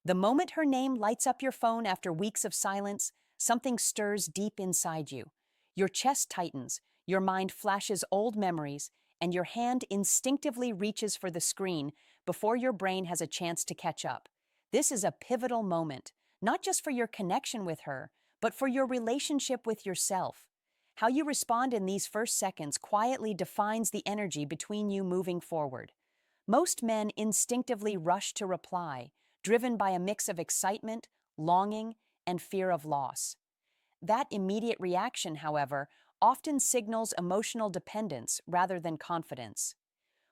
The moment her name lights up your phone after weeks of silence, something stirs deep inside you. Your chest tightens, your mind flashes old memories, and your hand instinctively reaches for the screen before your brain has a chance to catch up. This is a pivotal moment, not just for your connection with her, but for your relationship with yourself. How you respond in these first seconds quietly defines the energy between you moving forward. Most men instinctively rush to reply, driven by a mix of excitement, longing, and fear of loss. That immediate reaction, however, often signals emotional dependence rather than confidence.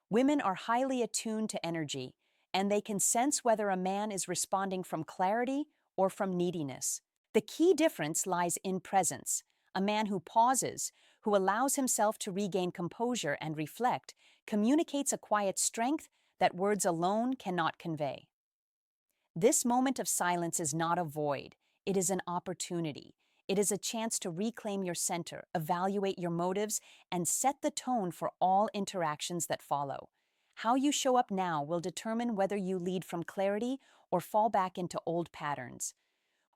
Women are highly attuned to energy, and they can sense whether a man is responding from clarity or from neediness. The key difference lies in presence. A man who pauses, who allows himself to regain composure and reflect, communicates a quiet strength that words alone cannot convey. This moment of silence is not a void, it is an opportunity. It is a chance to reclaim your center, evaluate your motives, and set the tone for all interactions that follow. How you show up now will determine whether you lead from clarity or fall back into old patterns.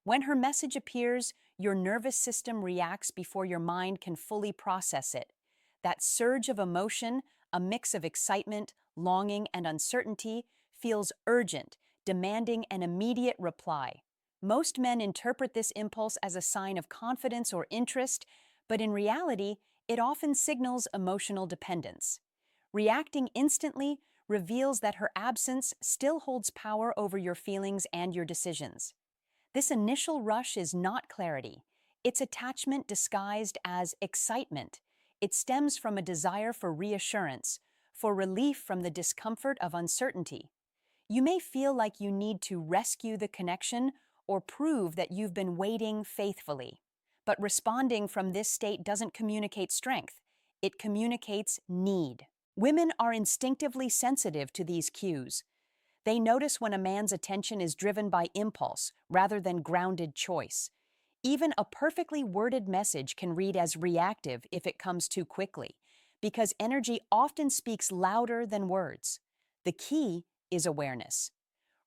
When her message appears, your nervous system reacts before your mind can fully process it. That surge of emotion, a mix of excitement, longing, and uncertainty, feels urgent, demanding an immediate reply. Most men interpret this impulse as a sign of confidence or interest, but in reality, it often signals emotional dependence. Reacting instantly reveals that her absence still holds power over your feelings and your decisions. This initial rush is not clarity. It's attachment disguised as excitement. It stems from a desire for reassurance, for relief from the discomfort of uncertainty. You may feel like you need to rescue the connection or prove that you've been waiting faithfully. But responding from this state doesn't communicate strength. It communicates need. Women are instinctively sensitive to these cues. They notice when a man's attention is driven by impulse rather than grounded choice. Even a perfectly worded message can read as reactive if it comes too quickly, because energy often speaks louder than words. The key is awareness.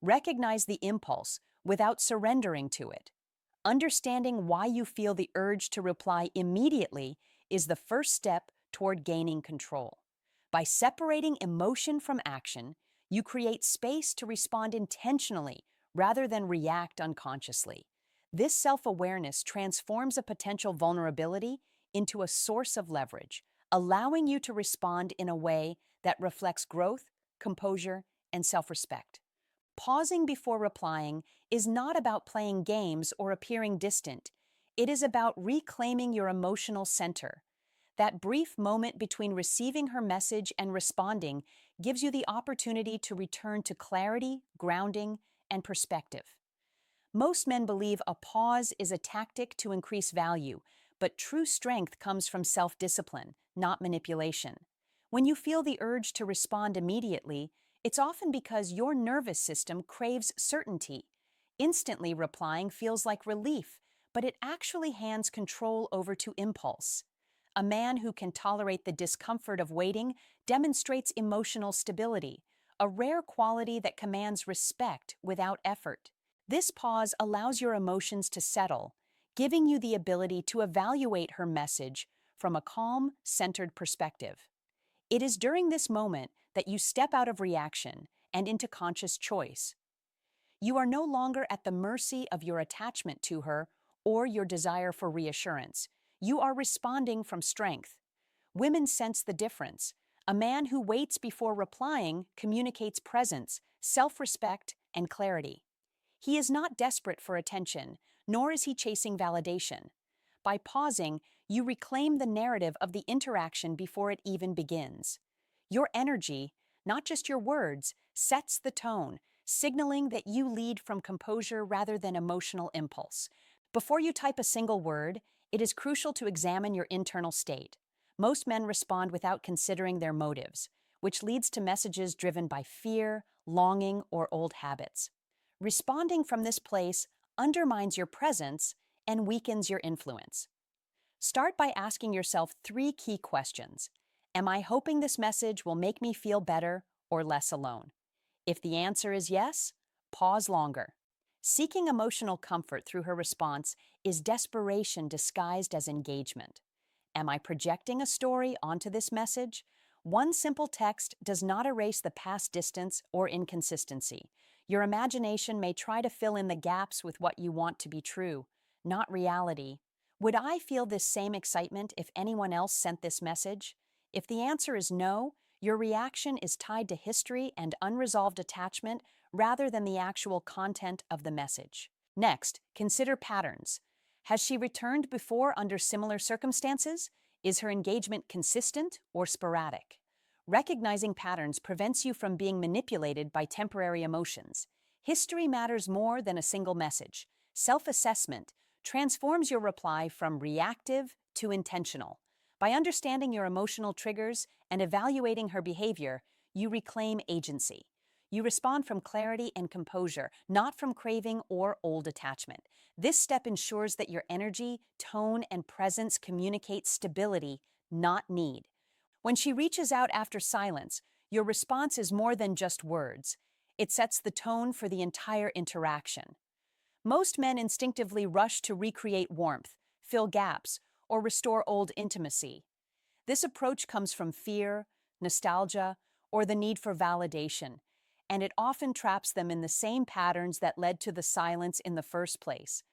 Recognize the impulse without surrendering to it. Understanding why you feel the urge to reply immediately is the first step toward gaining control. By separating emotion from action, you create space to respond intentionally rather than react unconsciously. This self-awareness transforms a potential vulnerability into a source of leverage, allowing you to respond in a way that reflects growth, composure, and self-respect. Pausing before replying is not about playing games or appearing distant. It is about reclaiming your emotional center. That brief moment between receiving her message and responding gives you the opportunity to return to clarity, grounding, and perspective. Most men believe a pause is a tactic to increase value, but true strength comes from self-discipline, not manipulation. When you feel the urge to respond immediately, it's often because your nervous system craves certainty. Instantly replying feels like relief, but it actually hands control over to impulse. A man who can tolerate the discomfort of waiting demonstrates emotional stability, a rare quality that commands respect without effort. This pause allows your emotions to settle, giving you the ability to evaluate her message from a calm, centered perspective. It is during this moment that you step out of reaction and into conscious choice. You are no longer at the mercy of your attachment to her or your desire for reassurance. You are responding from strength. Women sense the difference. A man who waits before replying communicates presence, self-respect, and clarity. He is not desperate for attention, nor is he chasing validation. By pausing, you reclaim the narrative of the interaction before it even begins. Your energy, not just your words, sets the tone, signaling that you lead from composure rather than emotional impulse. Before you type a single word, it is crucial to examine your internal state. Most men respond without considering their motives, which leads to messages driven by fear, longing, or old habits. Responding from this place undermines your presence and weakens your influence. Start by asking yourself three key questions. Am I hoping this message will make me feel better or less alone? If the answer is yes, pause longer. Seeking emotional comfort through her response is desperation disguised as engagement. Am I projecting a story onto this message? One simple text does not erase the past distance or inconsistency. Your imagination may try to fill in the gaps with what you want to be true, not reality. Would I feel this same excitement if anyone else sent this message? If the answer is no, your reaction is tied to history and unresolved attachment rather than the actual content of the message. Next, consider patterns. Has she returned before under similar circumstances? Is her engagement consistent or sporadic? Recognizing patterns prevents you from being manipulated by temporary emotions. History matters more than a single message. Self-assessment transforms your reply from reactive to intentional. By understanding your emotional triggers and evaluating her behavior, you reclaim agency. You respond from clarity and composure, not from craving or old attachment. This step ensures that your energy, tone, and presence communicate stability, not need. When she reaches out after silence, your response is more than just words. It sets the tone for the entire interaction. Most men instinctively rush to recreate warmth, fill gaps, or restore old intimacy. This approach comes from fear, nostalgia, or the need for validation, and it often traps them in the same patterns that led to the silence in the first place.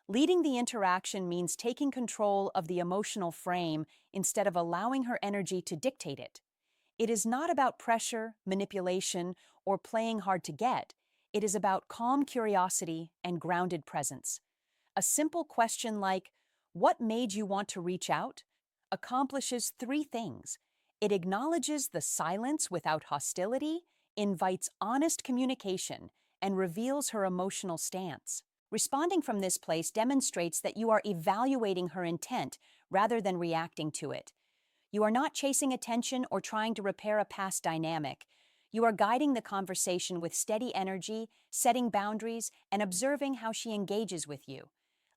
Leading the interaction means taking control of the emotional frame instead of allowing her energy to dictate it. It is not about pressure, manipulation, or playing hard to get. It is about calm curiosity and grounded presence. A simple question like, "What made you want to reach out?" accomplishes three things. It acknowledges the silence without hostility, invites honest communication, and reveals her emotional stance. Responding from this place demonstrates that you are evaluating her intent rather than reacting to it. You are not chasing attention or trying to repair a past dynamic. You are guiding the conversation with steady energy, setting boundaries, and observing how she engages with you.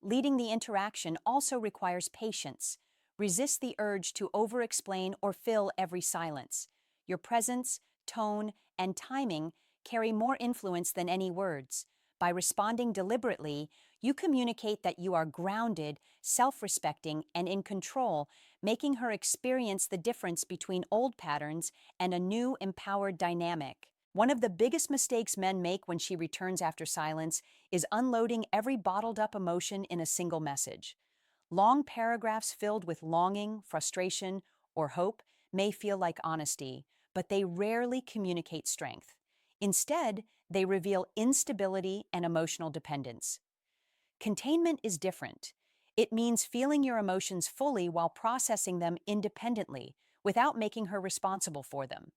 Leading the interaction also requires patience. Resist the urge to over-explain or fill every silence. Your presence, tone, and timing carry more influence than any words. By responding deliberately, you communicate that you are grounded, self-respecting, and in control, making her experience the difference between old patterns and a new, empowered dynamic. One of the biggest mistakes men make when she returns after silence is unloading every bottled-up emotion in a single message. Long paragraphs filled with longing, frustration, or hope may feel like honesty, but they rarely communicate strength. Instead, they reveal instability and emotional dependence. Containment is different. It means feeling your emotions fully while processing them independently, without making her responsible for them.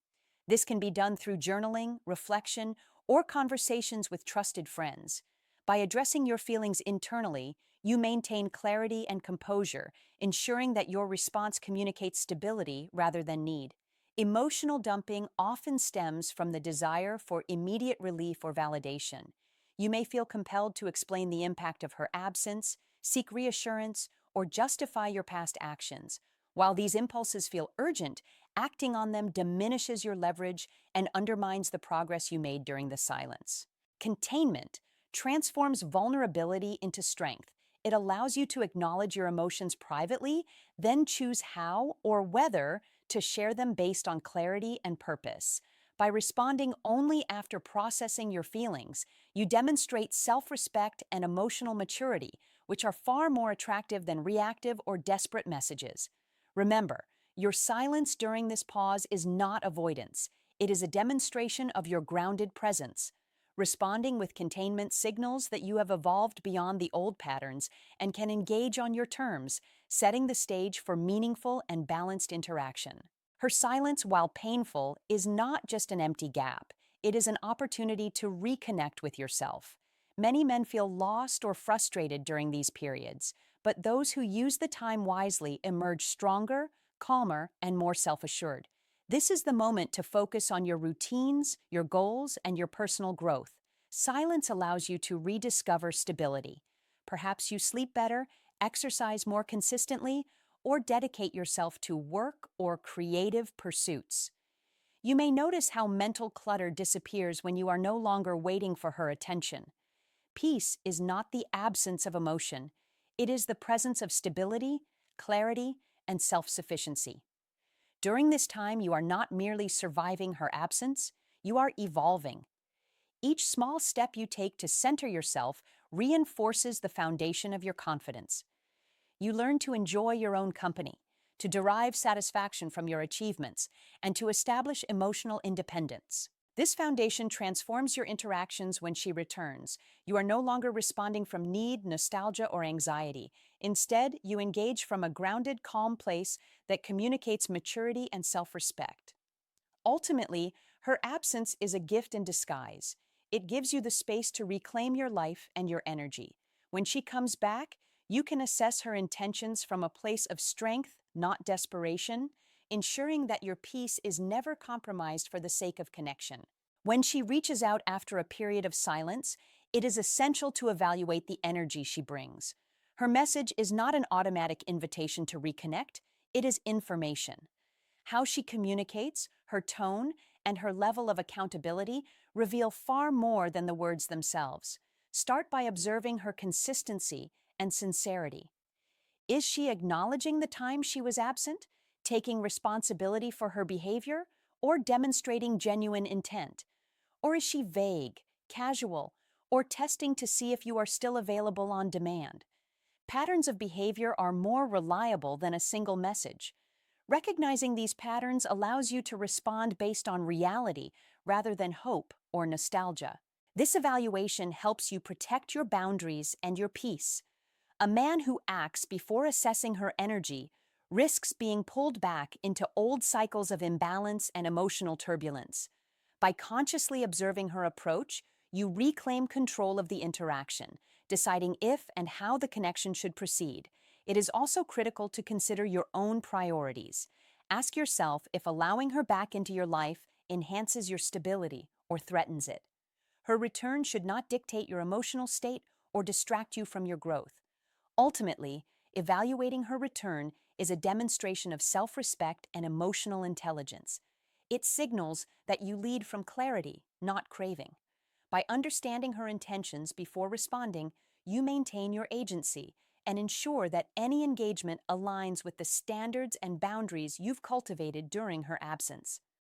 This can be done through journaling, reflection, or conversations with trusted friends. By addressing your feelings internally, you maintain clarity and composure, ensuring that your response communicates stability rather than need. Emotional dumping often stems from the desire for immediate relief or validation. You may feel compelled to explain the impact of her absence, seek reassurance, or justify your past actions. While these impulses feel urgent, acting on them diminishes your leverage and undermines the progress you made during the silence. Containment transforms vulnerability into strength. It allows you to acknowledge your emotions privately, then choose how or whether to share them based on clarity and purpose. By responding only after processing your feelings, you demonstrate self-respect and emotional maturity, which are far more attractive than reactive or desperate messages. Remember, your silence during this pause is not avoidance. It is a demonstration of your grounded presence. Responding with containment signals that you have evolved beyond the old patterns and can engage on your terms, setting the stage for meaningful and balanced interaction. Her silence, while painful, is not just an empty gap. It is an opportunity to reconnect with yourself. Many men feel lost or frustrated during these periods, but those who use the time wisely emerge stronger, calmer, and more self-assured. This is the moment to focus on your routines, your goals, and your personal growth. Silence allows you to rediscover stability. Perhaps you sleep better, exercise more consistently, or dedicate yourself to work or creative pursuits. You may notice how mental clutter disappears when you are no longer waiting for her attention. Peace is not the absence of emotion, it is the presence of stability, clarity, and self-sufficiency. During this time, you are not merely surviving her absence, you are evolving. Each small step you take to center yourself reinforces the foundation of your confidence. You learn to enjoy your own company, to derive satisfaction from your achievements, and to establish emotional independence. This foundation transforms your interactions when she returns. You are no longer responding from need, nostalgia, or anxiety. Instead, you engage from a grounded, calm place that communicates maturity and self-respect. Ultimately, her absence is a gift in disguise. It gives you the space to reclaim your life and your energy. When she comes back, you can assess her intentions from a place of strength, not desperation, ensuring that your peace is never compromised for the sake of connection. When she reaches out after a period of silence, it is essential to evaluate the energy she brings. Her message is not an automatic invitation to reconnect, it is information. How she communicates, her tone, and her level of accountability reveal far more than the words themselves. Start by observing her consistency and sincerity. Is she acknowledging the time she was absent, taking responsibility for her behavior, or demonstrating genuine intent? Or is she vague, casual, or testing to see if you are still available on demand? Patterns of behavior are more reliable than a single message. Recognizing these patterns allows you to respond based on reality rather than hope or nostalgia. This evaluation helps you protect your boundaries and your peace. A man who acts before assessing her energy risks being pulled back into old cycles of imbalance and emotional turbulence. By consciously observing her approach, you reclaim control of the interaction, deciding if and how the connection should proceed. It is also critical to consider your own priorities. Ask yourself if allowing her back into your life enhances your stability or threatens it. Her return should not dictate your emotional state or distract you from your growth. Ultimately, evaluating her return is a demonstration of self-respect and emotional intelligence. It signals that you lead from clarity, not craving. By understanding her intentions before responding, you maintain your agency and ensure that any engagement aligns with the standards and boundaries you've cultivated during her absence.